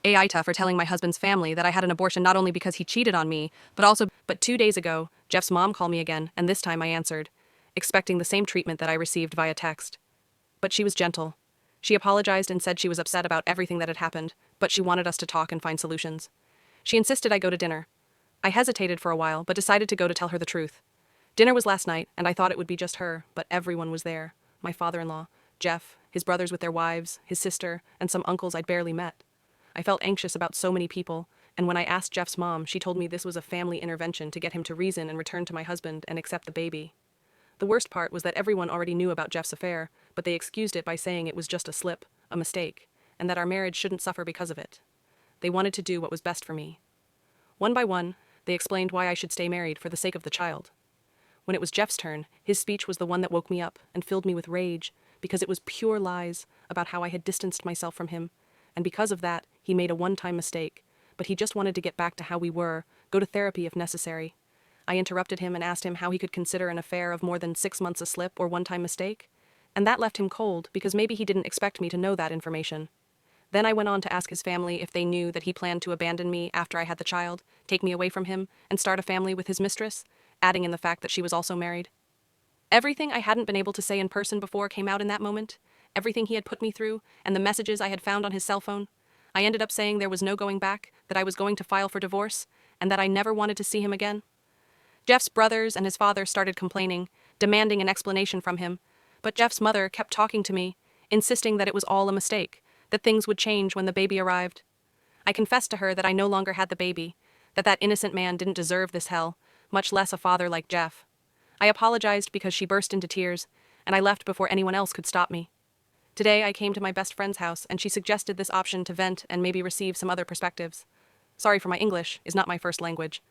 AITA for telling my husband's family that I had an abortion not only because he cheated on me, but 2 days ago, Jeff's mom called me again, and this time I answered, expecting the same treatment that I received via text. But she was gentle. She apologized and said she was upset about everything that had happened, but she wanted us to talk and find solutions. She insisted I go to dinner. I hesitated for a while, but decided to go to tell her the truth. Dinner was last night, and I thought it would be just her, but everyone was there. My father-in-law, Jeff, his brothers with their wives, his sister, and some uncles I'd barely met. I felt anxious about so many people, and when I asked Jeff's mom, she told me this was a family intervention to get him to reason and return to my husband and accept the baby. The worst part was that everyone already knew about Jeff's affair, but they excused it by saying it was just a slip, a mistake, and that our marriage shouldn't suffer because of it. They wanted to do what was best for me. One by one, they explained why I should stay married for the sake of the child. When it was Jeff's turn, his speech was the one that woke me up and filled me with rage, because it was pure lies about how I had distanced myself from him, and because of that, he made a one-time mistake, but he just wanted to get back to how we were, go to therapy if necessary. I interrupted him and asked him how he could consider an affair of more than 6 months a slip or one-time mistake, and that left him cold because maybe he didn't expect me to know that information. Then I went on to ask his family if they knew that he planned to abandon me after I had the child, take me away from him, and start a family with his mistress, adding in the fact that she was also married. Everything I hadn't been able to say in person before came out in that moment, everything he had put me through, and the messages I had found on his cell phone. I ended up saying there was no going back, that I was going to file for divorce, and that I never wanted to see him again. Jeff's brothers and his father started complaining, demanding an explanation from him, but Jeff's mother kept talking to me, insisting that it was all a mistake, that things would change when the baby arrived. I confessed to her that I no longer had the baby, that innocent man didn't deserve this hell, much less a father like Jeff. I apologized because she burst into tears, and I left before anyone else could stop me. Today I came to my best friend's house, and she suggested this option to vent and maybe receive some other perspectives. Sorry for my English, is not my first language.